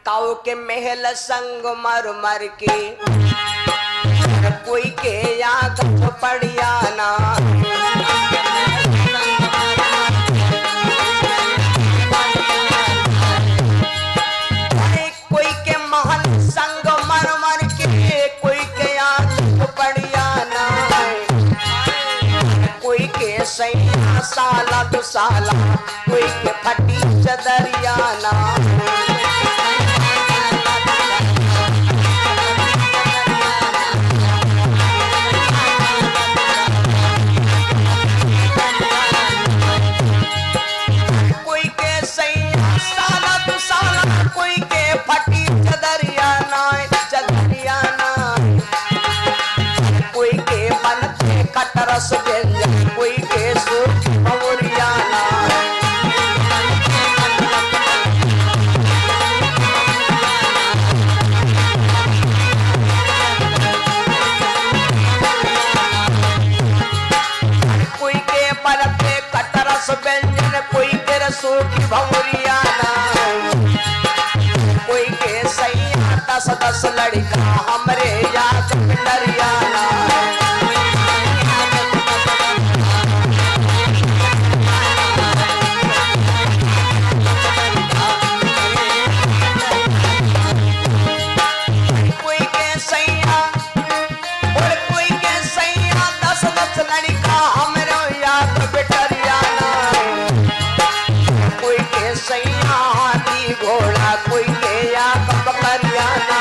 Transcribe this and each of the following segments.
काऊ के महल संग मर मर के कोई के याद पड़िया ना कोई के महल संग मर मर के कोई के याद पड़िया ना कोई के सैया साला दो साला कोई के फटी चदरिया ना रस व्यंजन कोई के सूख भवरियाना कोई के बल पे कटरस व्यंजन कोई के सूख भवरियाना कोई के सैया 10-10 लड़का हमरे याद डरियाना घोड़ा कोई के या करियाना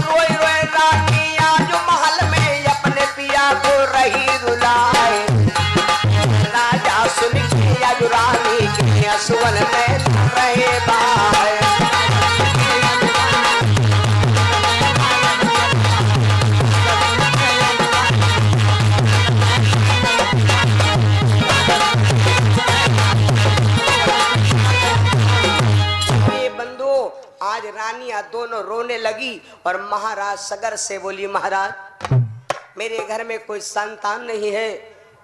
रोई रोई रानिया जो महल में अपने पिया को रही रुलाए राजा सुन के या जो रानी के असुवन में रहे बाए रानियां दोनों रोने लगी और महाराज सगर से बोली महाराज मेरे घर में कोई संतान नहीं है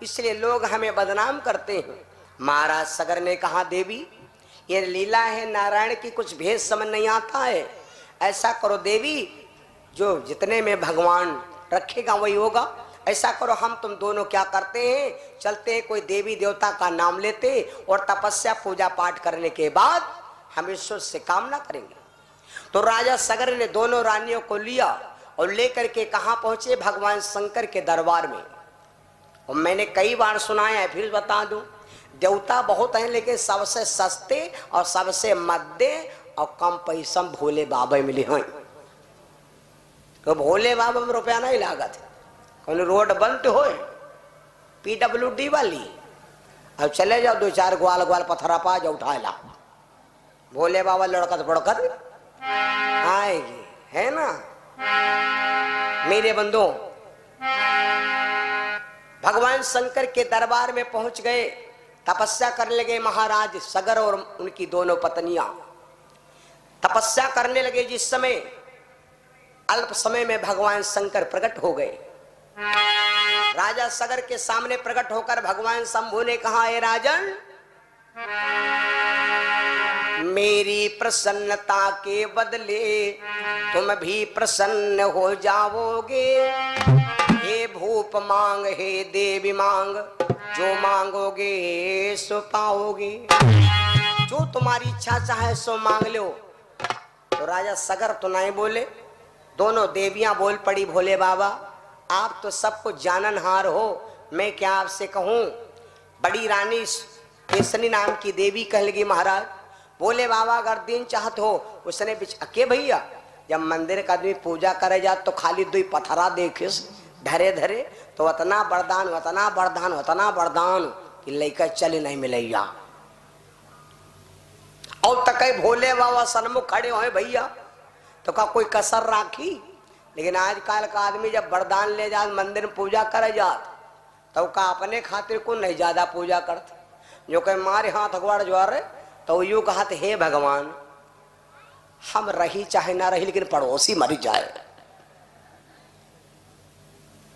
इसलिए लोग हमें बदनाम करते हैं। महाराज सगर ने कहा देवी ये लीला है नारायण की कुछ भेद समझ नहीं आता है। ऐसा करो देवी जो जितने में भगवान रखेगा वही होगा। ऐसा करो हम तुम दोनों क्या करते हैं चलते हैं कोई देवी देवता का नाम लेते और तपस्या पूजा पाठ करने के बाद हम ईश्वर से कामना करेंगे। तो राजा सगर ने दोनों रानियों को लिया और लेकर के कहां पहुंचे भगवान शंकर के दरबार में। और मैंने कई बार सुनाया है फिर बता दूं देवता बहुत हैं लेकिन सबसे सस्ते और सबसे मध्य और कम पैसा भोले बाबा मिले हैं। तो भोले बाबा में रुपया नहीं लागत कौन रोड बनते हो PWD वाली अब चले जाओ 2-4 ग्वाल ग्वाल पत्थरा पा जाओ उठा ला भोले बाबा लड़कत बड़कत आएगी है ना। मेरे बंधु भगवान शंकर के दरबार में पहुंच गए तपस्या करने लगे महाराज सगर और उनकी दोनों पत्नियां तपस्या करने लगे। जिस समय अल्प समय में भगवान शंकर प्रकट हो गए। राजा सगर के सामने प्रकट होकर भगवान शंभु ने कहा हे राजन मेरी प्रसन्नता के बदले तुम भी प्रसन्न हो जाओगे। हे भूप मांग हे देवी मांग जो मांगोगे सो पाओगे। जो तुम्हारी इच्छा चाहे सो मांग लो। तो राजा सगर तो नहीं बोले। दोनों देवियां बोल पड़ी भोले बाबा आप तो सब कुछ जाननहार हो मैं क्या आपसे कहूं। बड़ी रानी केसनी नाम की देवी कह लगी महाराज बोले बाबा अगर दिन चाहत हो उसने अके भैया जब मंदिर का आदमी पूजा करे जा तो खाली 2 पत्थरा देखे धरे धरे तो उतना वरदान उतना वरदान उतना वरदान कि लेकर चले नहीं मिलैया। और तक भोले बाबा सन्मुख खड़े हो भैया तो का कोई कसर राखी। लेकिन आजकल का आदमी जब वरदान ले जा मंदिर में पूजा करे जात तो का अपने खातिर को नहीं ज्यादा पूजा करते जो कहे मारे हाथ अगवाड़ ज्वार तो यूं कहा हे भगवान हम रही चाहे ना रही लेकिन पड़ोसी मर जाए।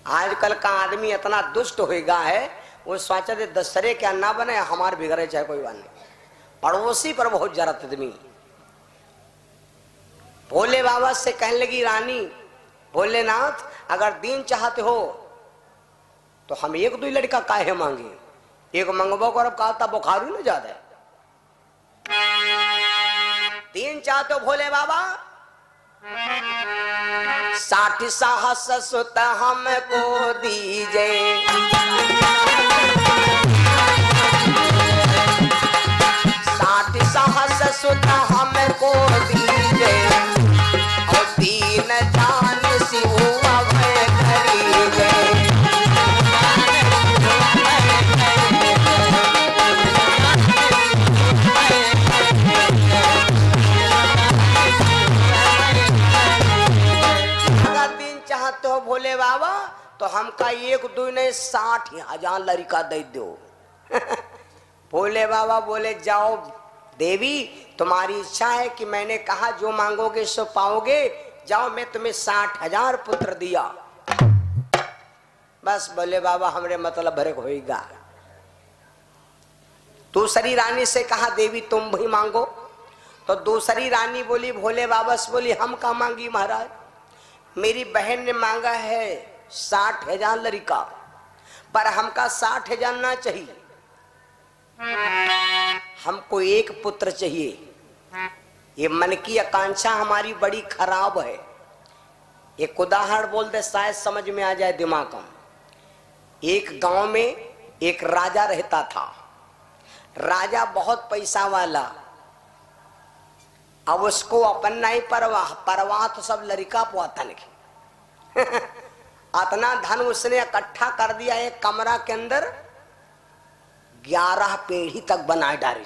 आजकल का आदमी इतना दुष्ट हो गया है, वो सोचा दे दशहरे क्या ना बने, हमारे बिगड़े चाहे कोई बात नहीं, पड़ोसी पर बहुत जरत आदमी। भोले बाबा से कहने लगी रानी, भोलेनाथ अगर दीन चाहते हो तो हम एक दो लड़का काहे मांगे, एक मंगबो कर कहता बुखार ही ना ज्यादा। दीन चाहते हो भोले बाबा, 60 साहस सुत हमको दीजे, 60 साहस सुत हमको दीजे, और दीन जान सिंह अभय करीजे। तो भोले बाबा तो हमका एक दो नहीं 60,000 लड़का दे दो। भोले बाबा बोले जाओ देवी, तुम्हारी इच्छा है कि मैंने कहा जो मांगोगे सो पाओगे, जाओ मैं तुम्हें 60,000 पुत्र दिया। बस भोले बाबा हमरे मतलब भरे होगा। दूसरी रानी से कहा देवी तुम भी मांगो, तो दूसरी रानी बोली भोले बाबा से बोली हम का मांगी महाराज, मेरी बहन ने मांगा है 60,000 लड़का, पर हमका 60,000 ना चाहिए, हमको एक पुत्र चाहिए। ये मन की आकांक्षा हमारी बड़ी खराब है। एक उदाहरण बोल दे शायद समझ में आ जाए दिमाग में। एक गांव में एक राजा रहता था। राजा बहुत पैसा वाला, अब उसको अपन नहीं परवाह तो सब लड़का पोतन के। इतना धन उसने इकट्ठा कर दिया, एक कमरा के अंदर 11 पीढ़ी तक बनाए डाली।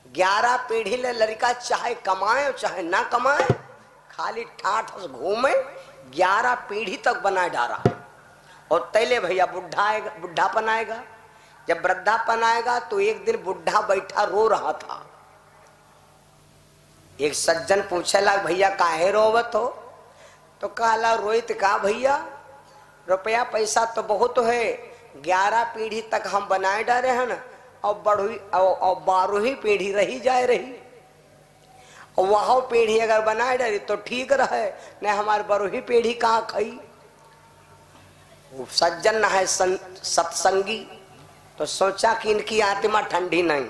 11 पीढ़ी ले लड़का चाहे कमाए चाहे ना कमाए, खाली ठाठ घूमे, 11 पीढ़ी तक बनाए डाला। और तैले भैया बुढ़ापन आएगा, जब वृद्धापन आएगा तो एक दिन बुढ़ा बैठा रो रहा था। एक सज्जन पूछेला भैया काहे रोवत हो, तो कहला रोहित का भैया रुपया पैसा तो बहुत है, 11 पीढ़ी तक हम बनाए डाले हैं ना, और 12वीं पीढ़ी रही जाए रही, और वह पीढ़ी अगर बनाए डाली तो ठीक रहे, न हमारे 12वीं पीढ़ी कहाँ खाई। वो सज्जन है सत्संगी, तो सोचा कि इनकी आत्मा ठंडी नहीं,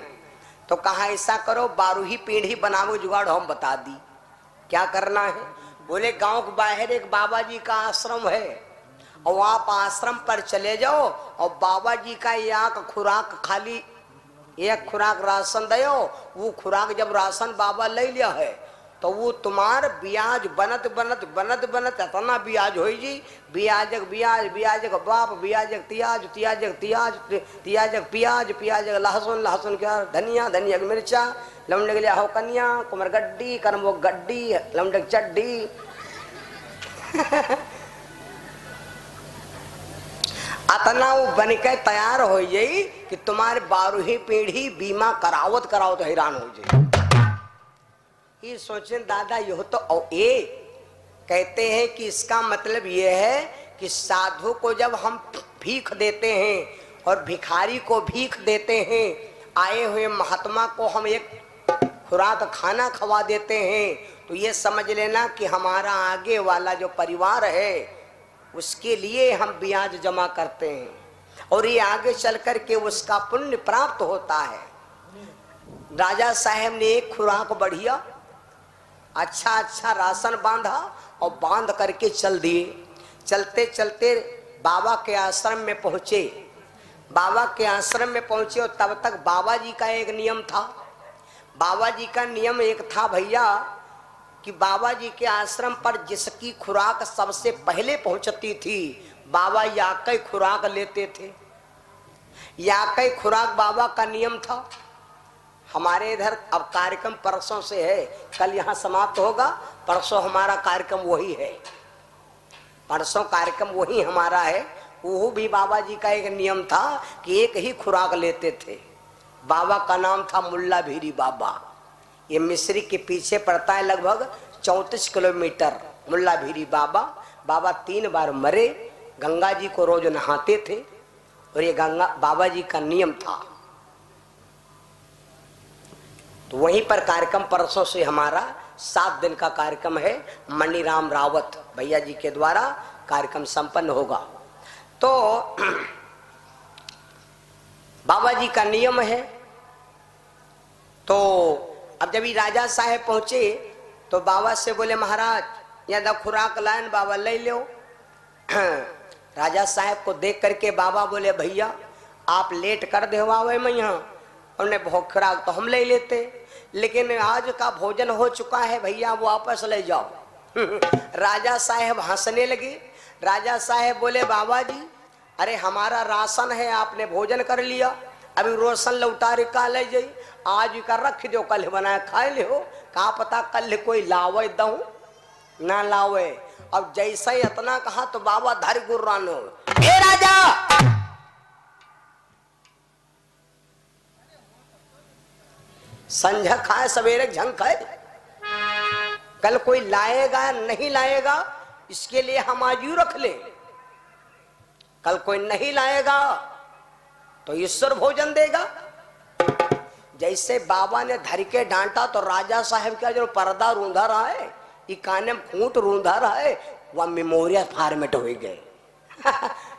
तो कहा ऐसा करो 12वीं पीढ़ी बनाओ जुगाड़, हम बता दी क्या करना है। बोले गांव के बाहर एक बाबा जी का आश्रम है, और आप आश्रम पर चले जाओ, और बाबा जी का एक खुराक खाली एक खुराक राशन दो, वो खुराक जब राशन बाबा ले लिया है तो वो तुम्हार ब्याज बनत बनत बनत बनत इतना ब्याज हो जी, ब्याजक ब्याज, ब्याजक बाप, ब्याजक तियाज, तियाजक तियाज, तियाजक प्याज, प्याजक लहसुन, लहसुन क्या धनिया, धनिया की मिर्चा, लमडक लिया हो कन्या, कुमर गड्डी, करमो गड्डी, लमडक चड्डी। इतना वो बन के तैयार हो जाई कि तुम्हारे 12वीं पीढ़ी बीमा करावत करावत हैरान हो जाए। ये सोचे दादा यह तो ये कहते हैं कि इसका मतलब ये है कि साधु को जब हम भीख देते हैं और भिखारी को भीख देते हैं, आए हुए महात्मा को हम एक खुराक खाना खवा देते हैं, तो ये समझ लेना कि हमारा आगे वाला जो परिवार है उसके लिए हम ब्याज जमा करते हैं, और ये आगे चल कर के उसका पुण्य प्राप्त होता है। राजा साहब ने एक खुराक बढ़िया अच्छा अच्छा राशन बांधा और बांध करके चल दिए। चलते चलते बाबा के आश्रम में पहुंचे। बाबा के आश्रम में पहुंचे और तब तक बाबा जी का एक नियम था। बाबा जी का नियम एक था भैया कि बाबा जी के आश्रम पर जिसकी खुराक सबसे पहले पहुंचती थी, बाबा याकई खुराक लेते थे। याकई खुराक बाबा का नियम था। हमारे इधर अब कार्यक्रम परसों से है, कल यहाँ समाप्त होगा, परसों हमारा कार्यक्रम वही है, परसों कार्यक्रम वही हमारा है। वो भी बाबा जी का एक नियम था कि एक ही खुराक लेते थे। बाबा का नाम था मुल्ला भीरी बाबा। ये मिस्री के पीछे पड़ता है लगभग 34 किलोमीटर। मुल्ला भीरी बाबा 3 बार मरे गंगा जी को रोज नहाते थे और ये गंगा बाबा जी का नियम था। तो वहीं पर कार्यक्रम परसों से हमारा 7 दिन का कार्यक्रम है, मणिराम रावत भैया जी के द्वारा कार्यक्रम संपन्न होगा। तो बाबा जी का नियम है। तो अब जब ये राजा साहेब पहुंचे तो बाबा से बोले महाराज यहाँ खुराक लाइन बाबा ले लो। राजा साहेब को देख करके बाबा बोले भैया आप लेट कर दे बाबा मैं यहाँ उन्हें बहुत खुराक तो हम ले लेते, लेकिन आज का भोजन हो चुका है भैया वो वापस ले जाओ। राजा साहेब हंसने लगे। राजा साहेब बोले बाबा जी अरे हमारा राशन है, आपने भोजन कर लिया, अभी रोशन लौटा का ले जाई, आज का रख दो कल बनाए खा ले हो, कहा पता कल कोई लावे दऊ ना लावे। अब जैसा ही इतना कहा तो बाबा धर गुर्रान हो, ए राजा संझा खाए सवेरे झंग खाए, कल कोई लाएगा नहीं लाएगा इसके लिए हम आज यू रख ले, कल कोई नहीं लाएगा तो ईश्वर भोजन देगा। जैसे बाबा ने धर के डांटा तो राजा साहब का जो पर्दा रूंधा रहा है, काने में खूंट रूंधा रहा है, वह मेमोरियल फॉर्मेट हो गए।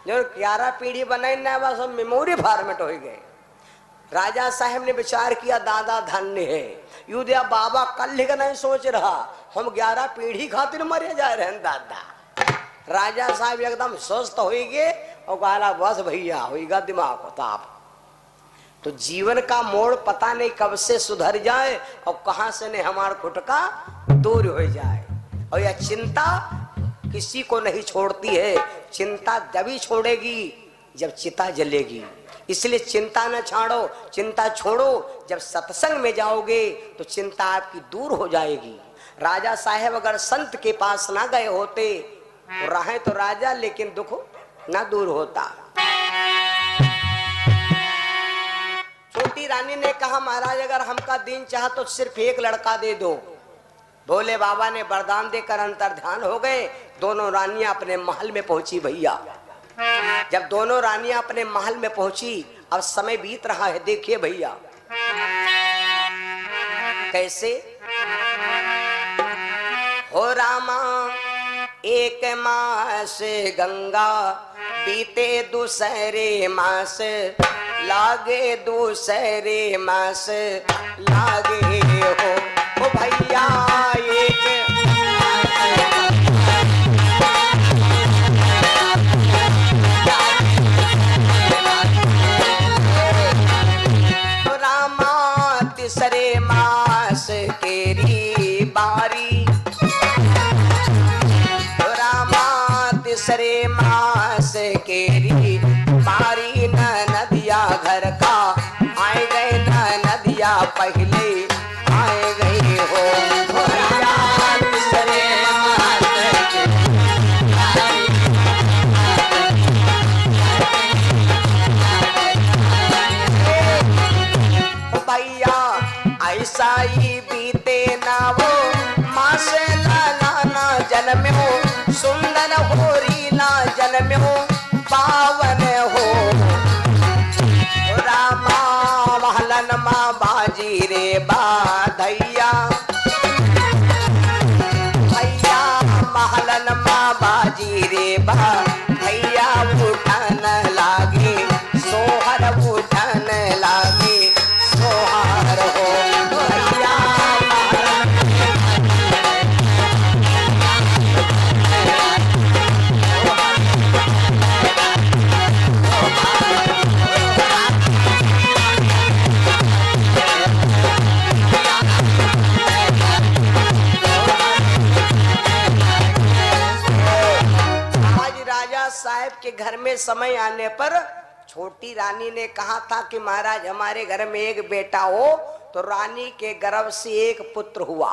जो 11 पीढ़ी बनाई ना बस मेमोरी फॉर्मेट हो गए। राजा साहब ने विचार किया दादा धन्य है यू दिया बाबा कल का नहीं सोच रहा, हम 11 पीढ़ी खातिर मरे जा रहे हैं दादा। राजा साहब एकदम स्वस्थ हो गए और कहा बस भैया होगा दिमाग को ताप। तो जीवन का मोड़ पता नहीं कब से सुधर जाए और कहां से ने हमारा खुटका दूर हो जाए। और यह चिंता किसी को नहीं छोड़ती है, चिंता जब छोड़ेगी जब चिता जलेगी। इसलिए चिंता न छाड़ो, चिंता छोड़ो, जब सत्संग में जाओगे तो चिंता आपकी दूर हो जाएगी। राजा साहेब अगर संत के पास ना गए होते तो रहे तो राजा लेकिन दुख ना दूर होता। छोटी रानी ने कहा महाराज अगर हमका दिन चाह तो सिर्फ एक लड़का दे दो। भोले बाबा ने वरदान देकर अंतर ध्यान हो गए। दोनों रानियां अपने महल में पहुंची भैया। जब दोनों रानियां अपने महल में पहुंची अब समय बीत रहा है, देखिए भैया कैसे हो रामा एक मास गंगा बीते दूसरे मास लागे दूसरे मास लागे हो भैया एक तीसरे मास केरी बारी रामा तीसरे मास केरी बारी न नदिया घर का आए गए न नदिया पहले आए गए हो तीसरे भैया ऐसा ही बीते ना वो मास लाना जन्म हो सुंदर हो रीला जन्म हो पावन हो रामा महलन माँ बाजी रे बाधैया भैया महलन माँ बाजी रे बाधैया उठन लागे सोहर उठन लागे सोहार हो भैया आज राजा साहब के घर में समय आने पर छोटी रानी ने कहा था कि महाराज हमारे घर में एक बेटा हो, तो रानी के गर्भ से एक पुत्र हुआ।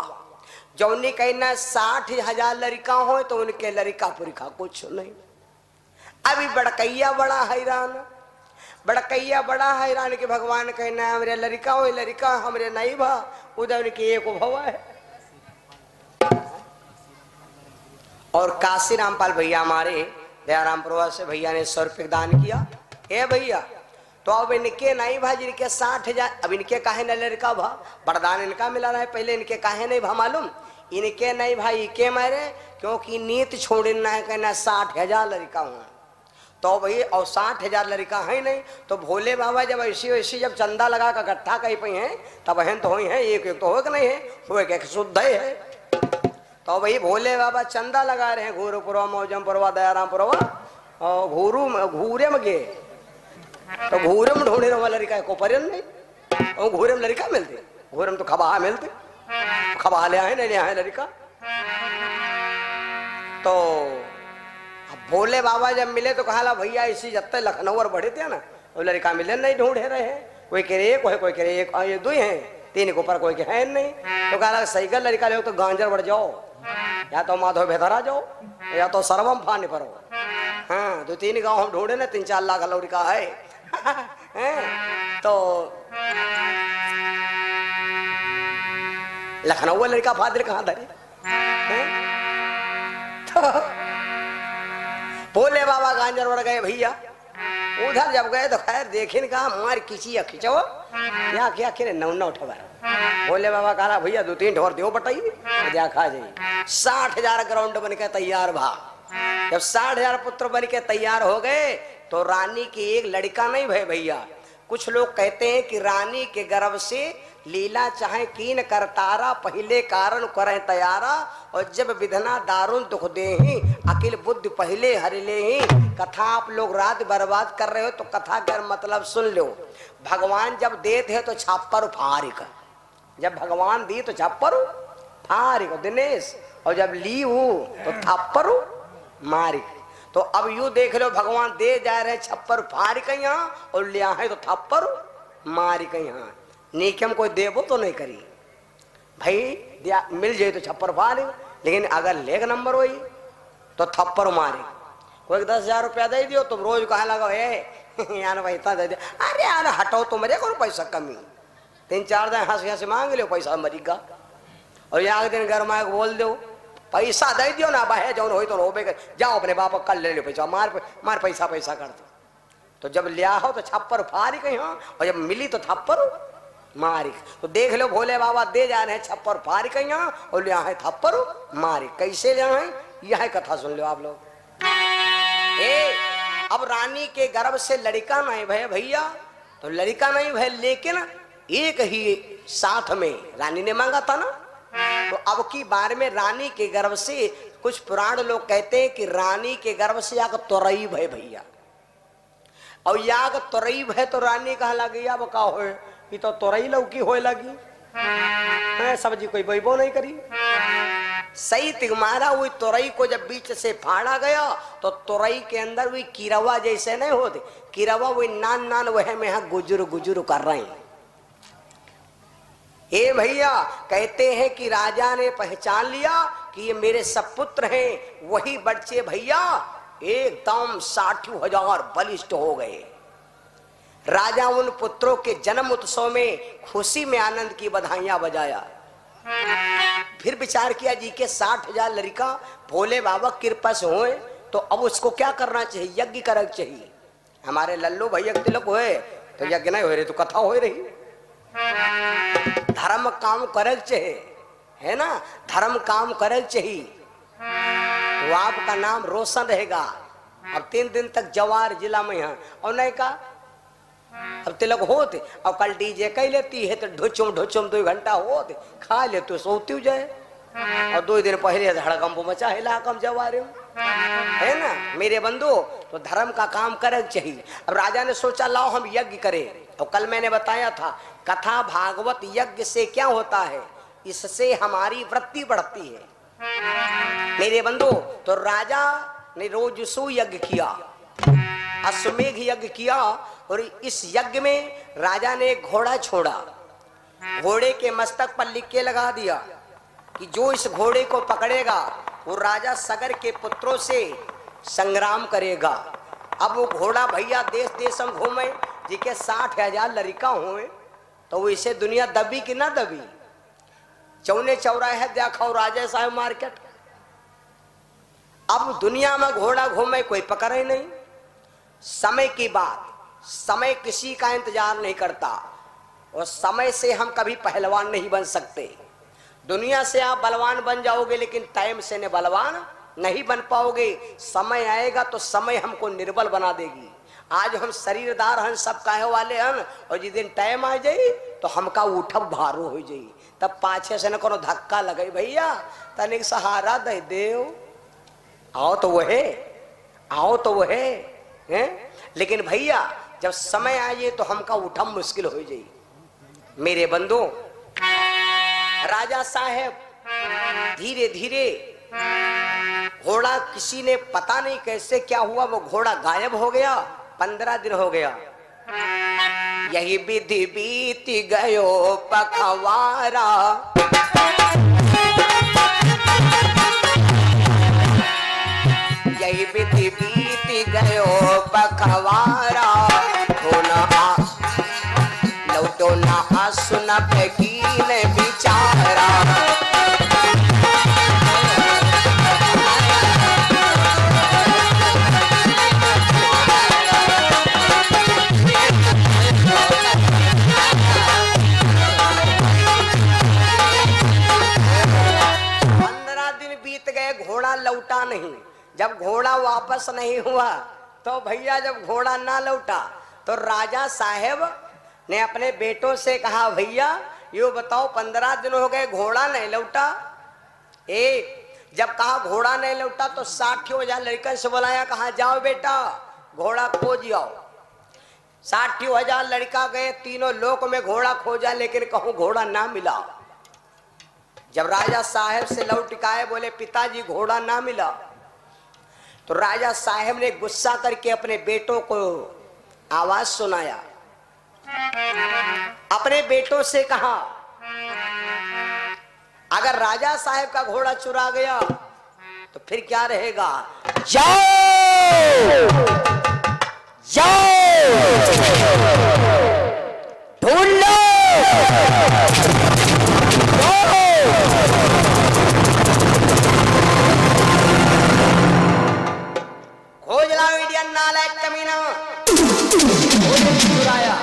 जौनी कहना 60,000 लड़का हो तो उनके लड़का पुरखा कुछ नहीं। अभी बड़कैया बड़ा हैरान, बड़कैया बड़ा हैरान कि भगवान कहना हमरे लड़का हो लड़का हमरे नहीं भा उधर उनके एक भवा है। और काशी रामपाल भैया हमारे दयाराम प्रवास से भैया ने 100 रुपये दान किया। ए भैया तो अब इनके नहीं भाई इनके 60,000, अब इनके काहे न लड़का भा वरदान इनका मिला रहा है, पहले इनके काहे नहीं भा मालूम, इनके नहीं भाई के मारे क्योंकि नीत छोड़ना है कहना 60,000 लड़का हुआ तो भाई और 60,000 लड़का है नहीं तो भोले बाबा जब ऐसी वैसी जब चंदा लगा कर इकट्ठा कही पी हैं तब बहन तो हुई है, एक तो हो कि नहीं है, वो एक शुद्ध है। तो भाई भोले बाबा चंदा लगा रहे हैं घूरपुरवा मौजमपुरवा दयारामपुरवा और घूरे में गे तो घूरे में ढूंढे रहा लड़का को पर्यन नहीं और घूरे में लड़का मिलते, घूरे में तो खबा मिलते, खबा ले आए नहीं ले आए लड़का। तो अब भोले बाबा जब मिले तो कहा भैया इसी जब तक लखनऊ और बढ़े थे ना वो लड़का मिले नहीं ढूंढे रहे हैं, कोई कह रहे एक है कोई कह रहे एक, ये दो हैं तीन के ऊपर कोई के है नहीं। तो कहा सही कर लड़का ले तो गांजर बढ़ जाओ या तो माधव बेहतरा जाओ या तो सर्वम फाने पर हो। हाँ 2-3 गाँव हम ढूंढे ना 3-4 लाख लड़का है। तो लखनऊ लड़का फादर कहाँ धरे। तो भोले बाबा गांजर बढ़ गए भैया, उधर जब गए तो खैर देखे कहा मार किसी खिंचो या क्या खेले 9 उठवा। भोले बाबा कहा भैया 2-3 ठोर दो बटाइए क्या खा जाइए। 60,000 ग्राउंड बन के तैयार भा। जब 60,000 पुत्र बन के तैयार हो गए तो रानी की एक लड़का नहीं भय भैया। कुछ लोग कहते हैं कि रानी के गर्भ से लीला चाहे कीन करतारा पहले कारण करें तैयारा और जब विधना दारुण दुख दे ही अकिल बुद्धि पहले हर ले ही। कथा आप लोग रात बर्बाद कर रहे हो तो कथा का मतलब सुन लो। भगवान जब देते हैं तो छापर फारिक, जब भगवान दी तो छापर फारिक दिनेश, और जब ली हूं तो थप्पर मारिक। तो अब यू देख लो भगवान दे जा रहे छप्पर फारिक यहाँ और लिया है तो थप्पर मारिक यहाँ। नीकम कोई देवो तो नहीं करी भाई, मिल जाए तो छप्पर फारिक, लेकिन अगर लेग नंबर हुई तो थप्पर मारे। कोई 10,000 रुपया दे दियो तुम रोज कहा लगा यार पैसा दे दे, अरे यार हटाओ तो मेरे को पैसा कमी 3-4 दिन हंस मांग लो पैसा मरीगा और यहाँ दिन घर माए बोल दो पैसा दे दियो ना बाहे जो हो तो रोबे कर जाओ अपने बाप कल ले लो पैसा मार पैसा कर दो। तो जब लिया हो तो छप्पर फारिक यहाँ और जब मिली तो थप्पर मारिक। तो देख लो भोले बाबा दे जा रहे हैं छप्पर फारिक यहाँ और लिया है थप्पर मारिक। कैसे लिया है यह कथा सुन लो आप लोग। अब रानी के गर्भ से लड़का नहीं भय भैया, तो लड़का नहीं भय लेकिन एक ही साथ में रानी ने मांगा था ना। तो अब की बार में रानी के गर्भ से कुछ पुराण लोग कहते हैं कि रानी के गर्भ से याग तोरई भय भैया, और याग तोरई भय तो रानी कहा लगी अब का हो ये तो तोरई लौकी होए लगी सब्जी कोई बैबो नहीं करी। सही तिगमारा हुई तोरई को जब बीच से फाड़ा गया तो तोरई के अंदर हुई किरवा जैसे नहीं होते, किरवा वही नान वह में यहाँ गुजुर कर रहे हैं। ए भैया कहते हैं कि राजा ने पहचान लिया कि ये मेरे सब पुत्र हैं, वही बच्चे भैया एकदम 60,000 बलिष्ठ हो गए। राजा उन पुत्रों के जन्म उत्सव में खुशी में आनंद की बधाइयां बजाया। फिर विचार किया जी के 60,000 लड़का भोले बाबा कृपा से हुए तो अब उसको क्या करना चाहिए, यज्ञ करना चाहिए। हमारे लल्लू भैया तिलक हुए तो यज्ञ नहीं हो रही तो कथा हो रही। धर्म काम करे चाहिए है ना, धर्म काम करे चाहिए तो आपका नाम रोशन रहेगा। अब 3 दिन तक जवार जिला में है और नहीं का अब तिलक होते और कल डीजे कह लेती है तो ढुचुम 2 घंटा होते खा ले तो सोती जाए और 2 दिन पहले धड़कम मचा हिला कम जवारे है ना मेरे बंधु। तो धर्म का काम करे चाहिए। अब राजा ने सोचा लाओ हम यज्ञ करें। तो कल मैंने बताया था कथा भागवत यज्ञ से क्या होता है, इससे हमारी वृत्ति बढ़ती है मेरे बंधु। तो राजा ने रोजसू यज्ञ किया, अश्वमेघ यज्ञ किया और इस यज्ञ में राजा ने एक घोड़ा छोड़ा, घोड़े के मस्तक पर लिख के लगा दिया कि जो इस घोड़े को पकड़ेगा वो राजा सगर के पुत्रों से संग्राम करेगा। अब वो घोड़ा भैया देश देश हम घूमे जी के 60,000 लड़का हुए तो वो इसे दुनिया दबी कि ना दबी। चौने चौराहे देखो राजा साहब मार्केट, अब दुनिया में घोड़ा घूमे कोई पकड़े नहीं। समय की बात, समय किसी का इंतजार नहीं करता और समय से हम कभी पहलवान नहीं बन सकते। दुनिया से आप बलवान बन जाओगे लेकिन टाइम से ने बलवान नहीं बन पाओगे। समय आएगा तो समय हमको निर्बल बना देगी। आज हम शरीरदार हन, सब काहे वाले हन, और जिस दिन टाइम आ जाई तो हमका उठब भारो हो जाई, तब पाछे से न कोनो धक्का लगे, भैया तनिक सहारा दे देव, आओ तो वो है, आओ तो वो है। लेकिन भैया जब समय आ जाए तो हमका उठब मुश्किल हो जाई। मेरे बंधु, राजा साहेब धीरे धीरे घोड़ा, किसी ने पता नहीं कैसे क्या हुआ, वो घोड़ा गायब हो गया। 15 दिन हो गया। यही विधि बीत गयो पखवारा, यही विधि बीत गयो पखवारा, लौटो ना सुना फकीर बिचारा। 15 दिन बीत गए, घोड़ा लौटा नहीं। जब घोड़ा वापस नहीं हुआ तो भैया, जब घोड़ा ना लौटा तो राजा साहेब ने अपने बेटों से कहा, भैया यो बताओ 15 दिन हो गए घोड़ा नहीं लौटा। जब कहा घोड़ा नहीं लौटा तो 60,000 लड़कन से बुलाया, कहा जाओ बेटा घोड़ा खोज आओ। 60,000 लड़का गए, तीनों लोक में घोड़ा खोजा लेकिन कहूं घोड़ा ना मिला। जब राजा साहेब से लौट के आए, बोले पिताजी घोड़ा ना मिला, तो राजा साहेब ने गुस्सा करके अपने बेटों को आवाज सुनाया। अपने बेटों से कहा, अगर राजा साहेब का घोड़ा चुरा गया तो फिर क्या रहेगा? जाओ जाओ ढूंढ लो, खोज लाओ इंडियन नालायक कमीना, चुराया।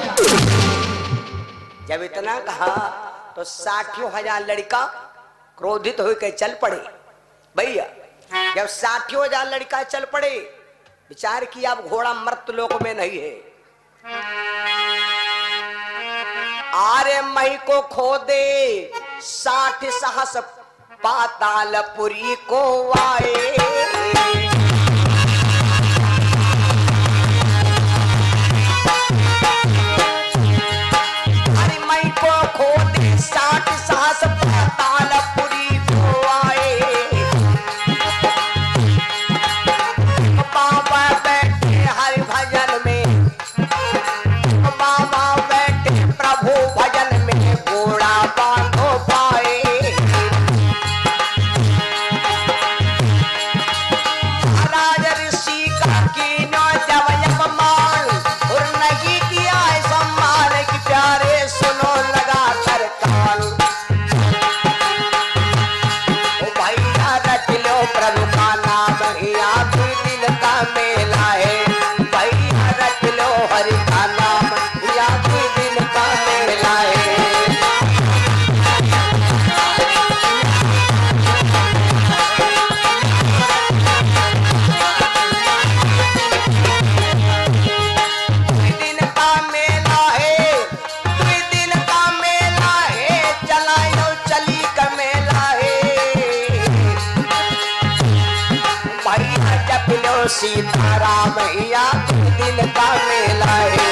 जब इतना कहा तो 60,000 लड़का क्रोधित होकर चल पड़े। भैया जब 60,000 लड़का चल पड़े, विचार किया अब घोड़ा मर्त लोक में नहीं है। आरे मई को खो दे 60 सहस पातालपुरी को आए। अरे मई को खो दे 60 सहस पातालपुरी को आए। बाबा बैठे हरि भजन में, बाबा बैठे प्रभु भजन में, घोड़ा बांधो पाए। राज ऋषि का कीनो जब अपमान, और नहीं किया सम्मान की प्यारे सुनो लगा कर कान। ओ भैया रच लो प्रभु का नाम, यहाँ दिल का मेला है। भैया रच लो हरि का नाम, यहाँ दिल का मेला है। दिन का मेला है, दिन का मेला है, चलायो चली का मेला है। भैया जप लो सीताराम, भैया दिन का मेला है।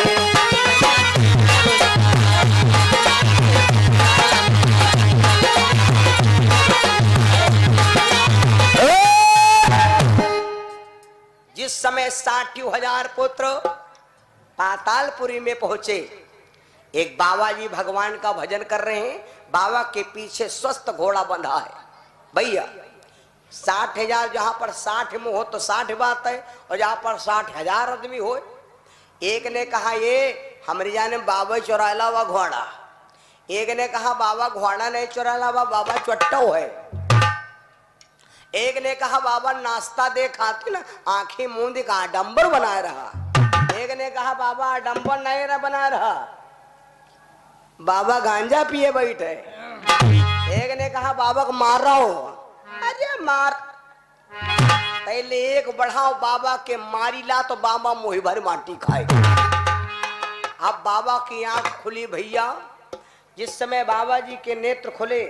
जिस समय 60,000 पुत्र पातालपुरी में पहुंचे, एक बाबा जी भगवान का भजन कर रहे हैं, बाबा के पीछे स्वस्थ घोड़ा बंधा है। भैया 60,000 जहां पर 60 में हो तो 60 बात है, और जहां पर 60,000 आदमी हो। एक ने कहा ये हमारी जाने बाबा चुराला हुआ घोड़ा, एक ने कहा बाबा घोड़ा नहीं चुराला हुआ, बाबा चट्टो है। एक ने कहा बाबा नाश्ता दे खाती ना, आंखें मूंद का आडम्बर बना रहा। एक ने कहा बाबा आडम्बर नहीं रहा बना रहा, बाबा गांजा पिए बैठे। एक ने कहा बाबा को मार रहा हो, अरे मार पहले एक बढ़ाओ बाबा के मारी ला तो बाबा मोही भर माटी खाए। अब बाबा की आंख खुली भैया, जिस समय बाबा जी के नेत्र खुले,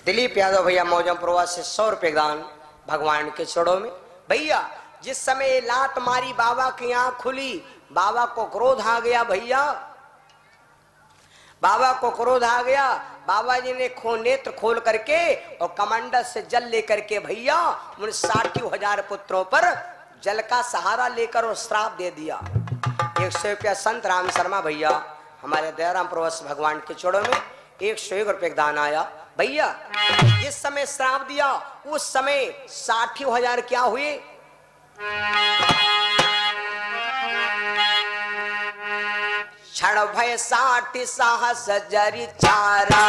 दिलीप यादव भैया मौजम प्रवास से 100 रुपए दान भगवान के चरणों में। भैया जिस समय लात मारी बाबा की आंख खुली, बाबा को क्रोध आ गया। भैया बाबा को क्रोध आ गया। बाबा जी ने नेत्र खोल करके और कमंडल से जल लेकर के भैया उन 60,000 पुत्रों पर जल का सहारा लेकर और श्राप दे दिया। 100 रुपया संत राम शर्मा भैया हमारे दयाराम प्रवास भगवान के चरणों में 101 रुपये दान आया। भैया जिस समय श्राप दिया उस समय 60,000 क्या हुए? क्षण भय 60 साहस जरी चारा।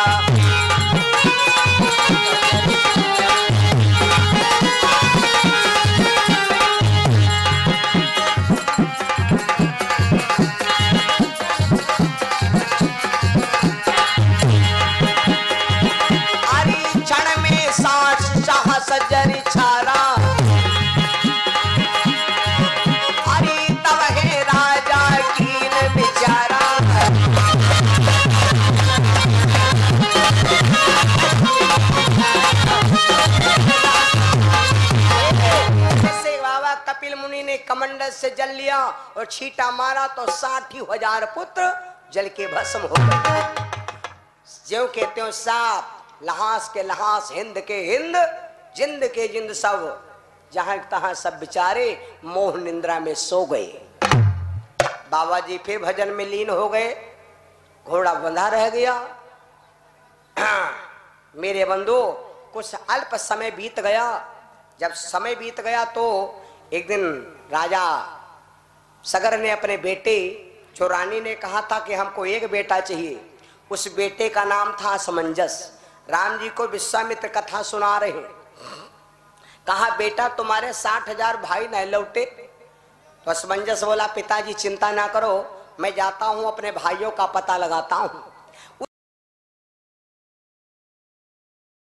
अरे क्षण में 60 साहस जरी चारा। अरे तब है राजा कीन बिचारा। कपिल मुनि ने कमंडल से जल लिया और छींटा मारा तो 60,000 पुत्र जल के भस्म हो गए। ज्यों के त्यों साप, लहास के लहास, हिंद के हिंद, जिंद के जिंद, सब जहां तहां सब बेचारे मोह निंद्रा में सो गए। बाबा जी फिर भजन में लीन हो गए। घोड़ा बंधा रह गया। मेरे बंधु कुछ अल्प समय बीत गया। जब समय बीत गया तो एक दिन राजा सगर ने अपने बेटे जो रानी ने कहा था कि हमको एक बेटा चाहिए, उस बेटे का नाम था असमंजस। राम जी को विश्वामित्र कथा सुना रहे। कहा बेटा तुम्हारे 60,000 भाई नहीं लौटे? तो असमंजस बोला पिताजी चिंता ना करो, मैं जाता हूं अपने भाइयों का पता लगाता हूं।